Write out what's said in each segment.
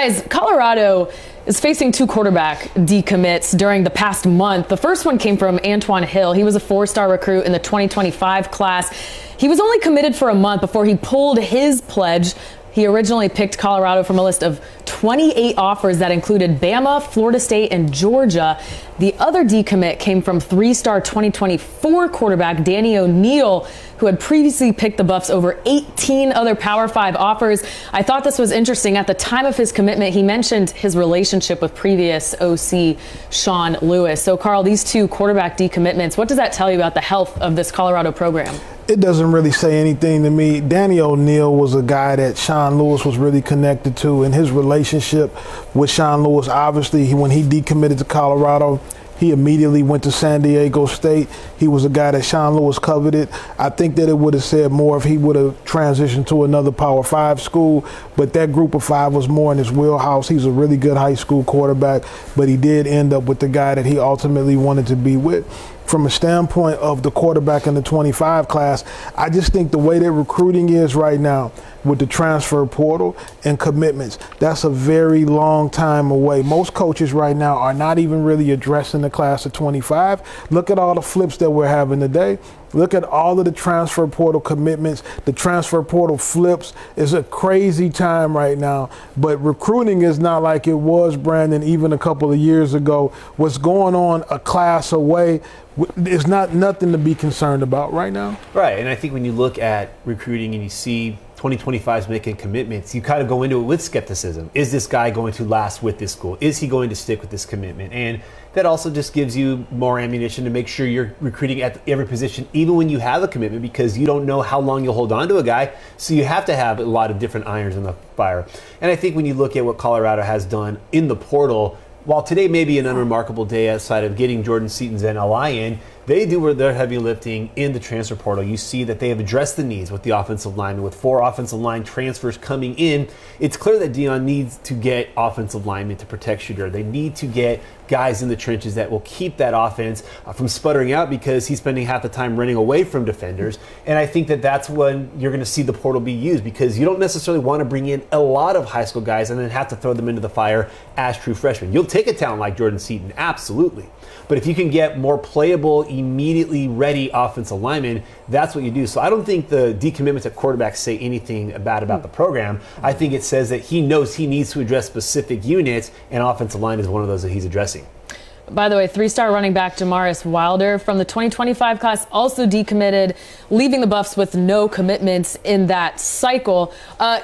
Guys, Colorado is facing two quarterback decommits during the past month. The first one came from Antoine Hill. He was a four-star recruit in the 2025 class. He was only committed for a month before he pulled his pledge. He originally picked Colorado from a list of 28 offers that included Bama, Florida State, and Georgia. The other decommit came from three-star 2024 quarterback Danny O'Neal, who had previously picked the Buffs over 18 other Power 5 offers. I thought this was interesting. At the time of his commitment, he mentioned his relationship with previous OC Sean Lewis. So, Carl, these two quarterback decommitments, what does that tell you about the health of this Colorado program? It doesn't really say anything to me. Danny O'Neal was a guy that Sean Lewis was really connected to, and his relationship with Sean Lewis, obviously, when he decommitted to Colorado, he immediately went to San Diego State. He was a guy that Sean Lewis coveted. I think that it would have said more if he would have transitioned to another Power 5 school, but that group of five was more in his wheelhouse. He's a really good high school quarterback, but he did end up with the guy that he ultimately wanted to be with. From a standpoint of the quarterback in the 25 class, I just think the way that recruiting is right now with the transfer portal and commitments, that's a very long time away. Most coaches right now are not even really addressing the class of 25. Look at all the flips that we're having today. Look at all of the transfer portal commitments, the transfer portal flips. It's a crazy time right now, but recruiting is not like it was, Brandon, even a couple of years ago. What's going on a class away is not nothing to be concerned about right now. Right, and I think when you look at recruiting and you see 2025's making commitments, you kind of go into it with skepticism. Is this guy going to last with this school? Is he going to stick with this commitment? And that also just gives you more ammunition to make sure you're recruiting at every position, even when you have a commitment, because you don't know how long you'll hold on to a guy. So you have to have a lot of different irons in the fire. And I think when you look at what Colorado has done in the portal, while today may be an unremarkable day outside of getting Jordan Seaton's NLI in, they do their heavy lifting in the transfer portal. You see that they have addressed the needs with the offensive line. With 4 offensive line transfers coming in, it's clear that Deion needs to get offensive linemen to protect Shedeur. They need to get guys in the trenches that will keep that offense from sputtering out, because he's spending half the time running away from defenders. And I think that that's when you're going to see the portal be used, because you don't necessarily want to bring in a lot of high school guys and then have to throw them into the fire as true freshmen. You'll take a talent like Jordan Seaton, absolutely. But if you can get more playable, immediately ready offensive linemen, that's what you do. So I don't think the decommitments at quarterbacks say anything bad about the program. I think it says that he knows he needs to address specific units, and offensive line is one of those that he's addressing. By the way, three-star running back Jamaris Wilder from the 2025 class also decommitted, leaving the Buffs with no commitments in that cycle.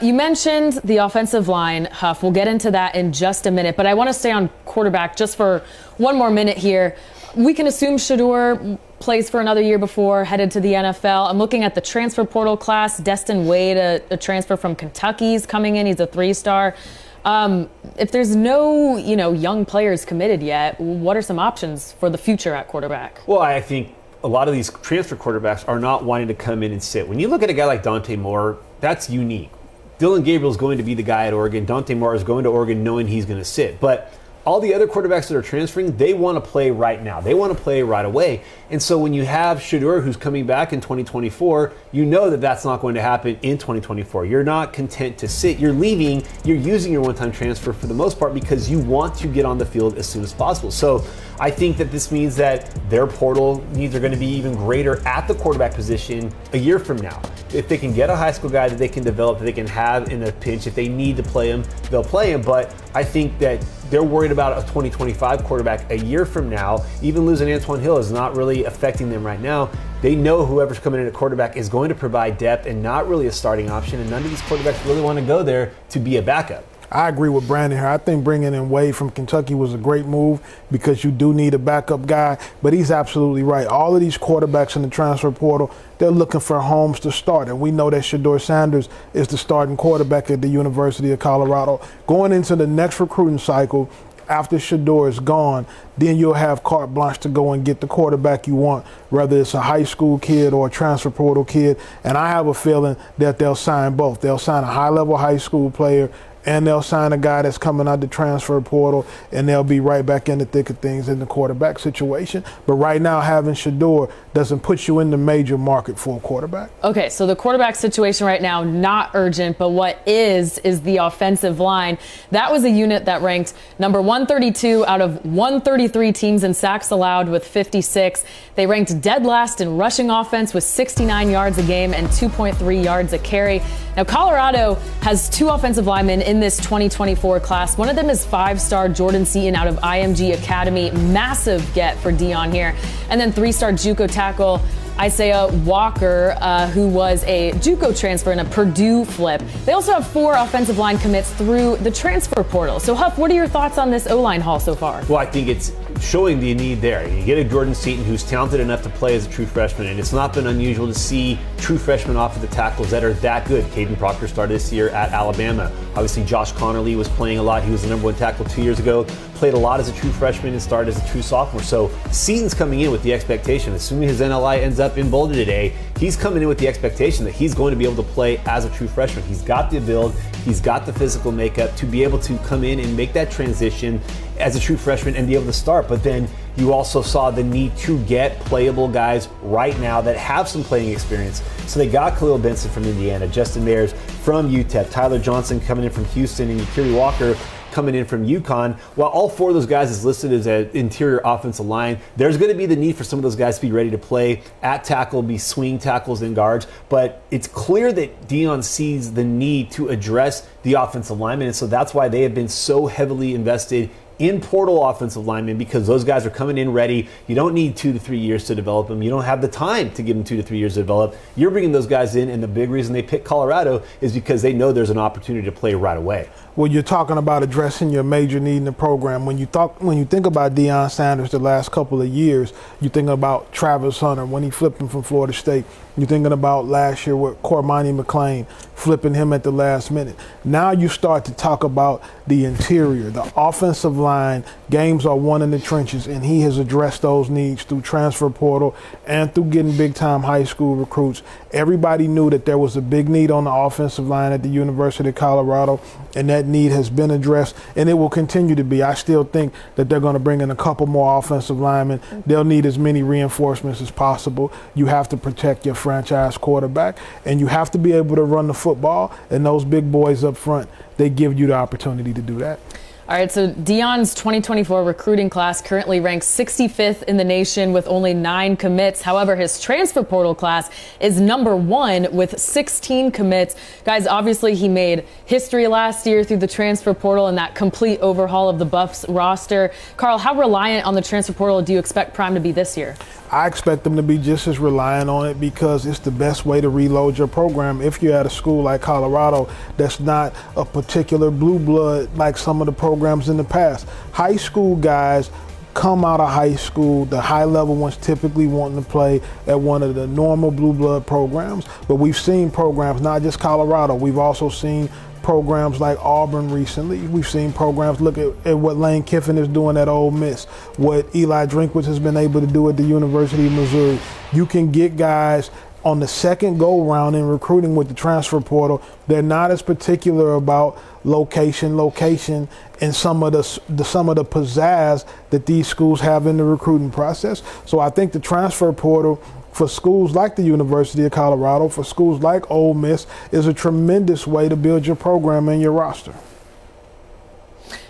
You mentioned the offensive line, Huff. We'll get into that in just a minute, but I want to stay on quarterback just for one more minute here. We can assume Shedeur plays for another year before headed to the NFL. I'm looking at the transfer portal class. Destin Wade, a transfer from Kentucky, is coming in. He's a three-star. If there's no, young players committed yet, what are some options for the future at quarterback? Well, I think a lot of these transfer quarterbacks are not wanting to come in and sit. When you look at a guy like Dante Moore, that's unique. Dylan Gabriel's going to be the guy at Oregon. Dante Moore is going to Oregon knowing he's going to sit. But all the other quarterbacks that are transferring, they want to play right now. They want to play right away. And so when you have Shedeur, who's coming back in 2024, you know that that's not going to happen in 2024. You're not content to sit. You're leaving. You're using your one-time transfer for the most part because you want to get on the field as soon as possible. So I think that this means that their portal needs are going to be even greater at the quarterback position a year from now. If they can get a high school guy that they can develop, that they can have in a pinch, if they need to play him, they'll play him. But I think that they're worried about a 2025 quarterback a year from now. Even losing Antoine Hill is not really affecting them right now. They know whoever's coming in at quarterback is going to provide depth and not really a starting option. And none of these quarterbacks really want to go there to be a backup. I agree with Brandon here. I think bringing in Wade from Kentucky was a great move because you do need a backup guy, but he's absolutely right. All of these quarterbacks in the transfer portal, they're looking for homes to start, and we know that Shedeur Sanders is the starting quarterback at the University of Colorado. Going into the next recruiting cycle, after Shedeur is gone, then you'll have carte blanche to go and get the quarterback you want, whether it's a high school kid or a transfer portal kid. And I have a feeling that they'll sign both. They'll sign a high-level high school player and they'll sign a guy that's coming out the transfer portal, and they'll be right back in the thick of things in the quarterback situation. But right now, having Shedeur doesn't put you in the major market for a quarterback. Okay, so the quarterback situation right now, not urgent, but what is the offensive line. That was a unit that ranked number 132 out of 133 teams in sacks allowed with 56. They ranked dead last in rushing offense with 69 yards a game and 2.3 yards a carry. Now, Colorado has 2 offensive linemen in this 2024 class. One of them is 5-star Jordan Seaton out of IMG Academy. Massive get for Deion here. And then 3-star JUCO tackle Isaiah Walker, who was a JUCO transfer and a Purdue flip. They also have 4 offensive line commits through the transfer portal. So, Huff, what are your thoughts on this O-line haul so far? Well, I think it's showing the need there. You get a Jordan Seaton who's talented enough to play as a true freshman, and it's not been unusual to see true freshmen off of the tackles that are that good. Caden Proctor started this year at Alabama. Obviously, Josh Connerly was playing a lot. He was the number 1 tackle 2 years ago. Played a lot as a true freshman and started as a true sophomore. So Seaton's coming in with the expectation, assuming his NLI ends up in Boulder today, he's coming in with the expectation that he's going to be able to play as a true freshman. He's got the build, he's got the physical makeup to be able to come in and make that transition as a true freshman and be able to start. But then you also saw the need to get playable guys right now that have some playing experience. So they got Khalil Benson from Indiana, Justin Mayers from UTEP, Tyler Johnson coming in from Houston, and Yakiri Walker coming in from UConn. While all 4 of those guys is listed as an interior offensive line, there's going to be the need for some of those guys to be ready to play at tackle, be swing tackles and guards. But it's clear that Deion sees the need to address the offensive linemen, and so that's why they have been so heavily invested in portal offensive linemen, because those guys are coming in ready. You don't need 2 to 3 years to develop them. You don't have the time to give them 2 to 3 years to develop. You're bringing those guys in, and the big reason they pick Colorado is because they know there's an opportunity to play right away. Well, you're talking about addressing your major need in the program. When you think about Deion Sanders the last couple of years, you think about Travis Hunter when he flipped him from Florida State. You're thinking about last year with Cormani McClain, flipping him at the last minute. Now you start to talk about the interior, the offensive line. Games are won in the trenches, and he has addressed those needs through transfer portal and through getting big-time high school recruits. Everybody knew that there was a big need on the offensive line at the University of Colorado, and that need has been addressed, and it will continue to be. I still think that they're going to bring in a couple more offensive linemen. They'll need as many reinforcements as possible. You have to protect your franchise quarterback, and you have to be able to run the football, and those big boys up front, they give you the opportunity to do that. All right, so Deion's 2024 recruiting class currently ranks 65th in the nation with only 9 commits. However, his transfer portal class is number 1 with 16 commits. Guys, obviously he made history last year through the transfer portal and that complete overhaul of the Buffs roster. Carl, how reliant on the transfer portal do you expect Prime to be this year? I expect them to be just as reliant on it because it's the best way to reload your program if you're at a school like Colorado that's not a particular blue blood like some of the programs in the past. High school guys come out of high school, the high level ones typically wanting to play at one of the normal blue blood programs, but we've seen programs, not just Colorado, we've also seen programs like Auburn recently. We've seen programs look at what Lane Kiffin is doing at Ole Miss, what Eli Drinkwitz has been able to do at the University of Missouri. You can get guys on the second go round in recruiting with the transfer portal. They're not as particular about location, and some of the pizzazz that these schools have in the recruiting process. So I think the transfer portal for schools like the University of Colorado, for schools like Ole Miss, is a tremendous way to build your program and your roster.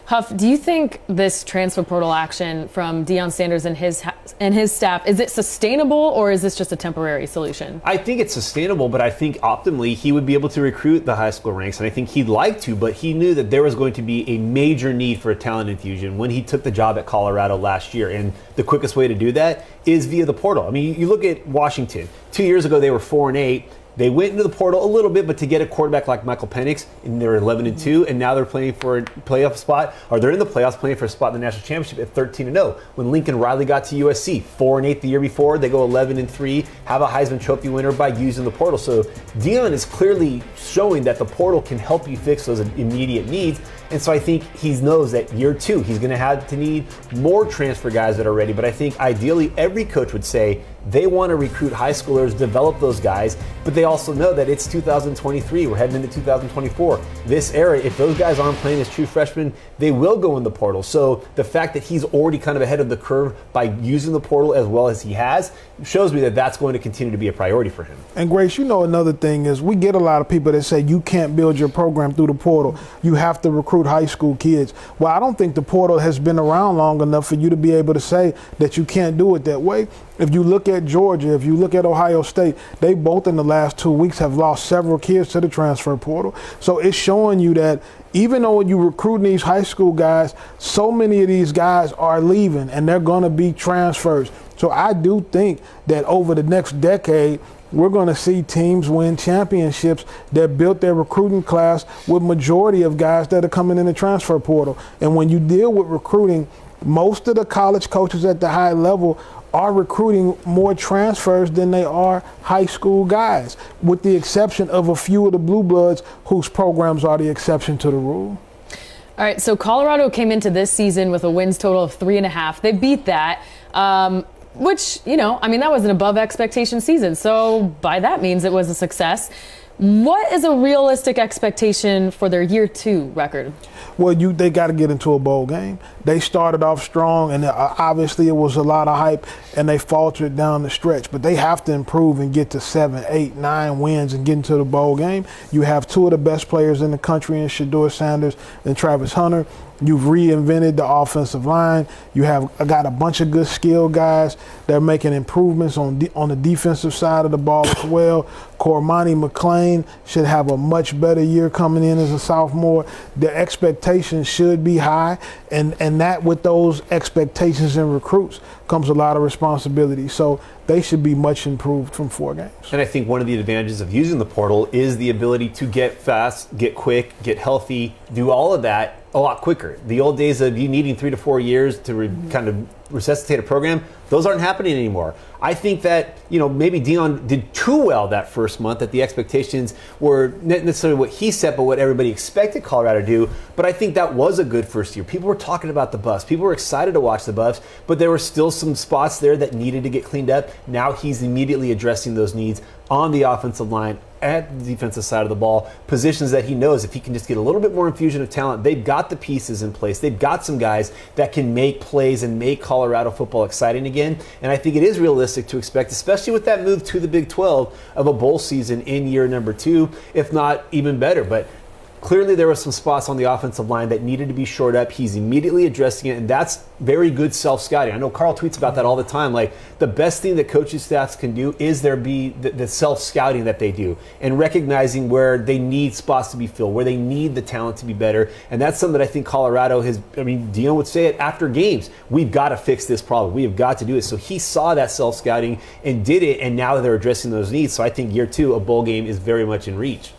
Huff, do you think this transfer portal action from Deion Sanders and his staff, is it sustainable or is this just a temporary solution? I think it's sustainable, but I think optimally he would be able to recruit the high school ranks, and I think he'd like to, but he knew that there was going to be a major need for a talent infusion when he took the job at Colorado last year, and the quickest way to do that is via the portal. I mean, you look at Washington. 2 years ago, they were 4-8. They went into the portal a little bit, but to get a quarterback like Michael Penix, and they're 11-2, and now they're playing for a playoff spot, or they're in the playoffs playing for a spot in the national championship at 13-0. When Lincoln Riley got to USC, 4-8 the year before, they go 11-3, have a Heisman Trophy winner by using the portal. So Deion is clearly showing that the portal can help you fix those immediate needs. And so I think he knows that year 2, he's going to have to need more transfer guys that are ready. But I think ideally every coach would say they want to recruit high schoolers, develop those guys, but they also know that it's 2023. We're heading into 2024. This era, if those guys aren't playing as true freshmen, they will go in the portal. So the fact that he's already kind of ahead of the curve by using the portal as well as he has shows me that that's going to continue to be a priority for him. And Grace, another thing is we get a lot of people that say you can't build your program through the portal. You have to recruit high school kids. Well, I don't think the portal has been around long enough for you to be able to say that you can't do it that way. If you look at Georgia, if you look at Ohio State, they both in the last 2 weeks have lost several kids to the transfer portal. So it's showing you that even though when you recruit these high school guys, so many of these guys are leaving and they're going to be transfers. So I do think that over the next decade, we're going to see teams win championships that built their recruiting class with majority of guys that are coming in the transfer portal. And when you deal with recruiting, most of the college coaches at the high level are recruiting more transfers than they are high school guys, with the exception of a few of the blue bloods whose programs are the exception to the rule. All right, so Colorado came into this season with a wins total of 3.5. They beat that, which, that was an above expectation season. So by that means it was a success. What is a realistic expectation for their year 2 record? Well, they got to get into a bowl game. They started off strong, and obviously it was a lot of hype, and they faltered down the stretch. But they have to improve and get to 7, 8, 9 wins and get into the bowl game. You have 2 of the best players in the country in Shedeur Sanders and Travis Hunter. You've reinvented the offensive line. You have got a bunch of good skill guys. They're making improvements on the defensive side of the ball as well. Cormani McClain should have a much better year coming in as a sophomore. The expectations should be high, and that with those expectations and recruits comes a lot of responsibility. So they should be much improved from 4 games. And I think one of the advantages of using the portal is the ability to get fast, get quick, get healthy, do all of that a lot quicker. The old days of you needing 3 to 4 years to kind of resuscitate a program, those aren't happening anymore. I think that, maybe Deion did too well that first month, that the expectations were not necessarily what he set, but what everybody expected Colorado to do. But I think that was a good first year. People were talking about the Buffs. People were excited to watch the Buffs, but there were still some spots there that needed to get cleaned up. Now he's immediately addressing those needs on the offensive line, at the defensive side of the ball, positions that he knows if he can just get a little bit more infusion of talent, they've got the pieces in place. They've got some guys that can make plays and make Colorado football exciting again. And I think it is realistic to expect, especially with that move to the Big 12, of a bowl season in year number 2, if not even better. But clearly there were some spots on the offensive line that needed to be shored up. He's immediately addressing it, and that's very good self-scouting. I know Carl tweets about that all the time. Like, the best thing that coaching staffs can do is there be the self-scouting that they do and recognizing where they need spots to be filled, where they need the talent to be better. And that's something that I think Colorado has, Deion would say it after games. We've got to fix this problem. We have got to do it. So he saw that self-scouting and did it, and now they're addressing those needs. So I think year 2, a bowl game is very much in reach.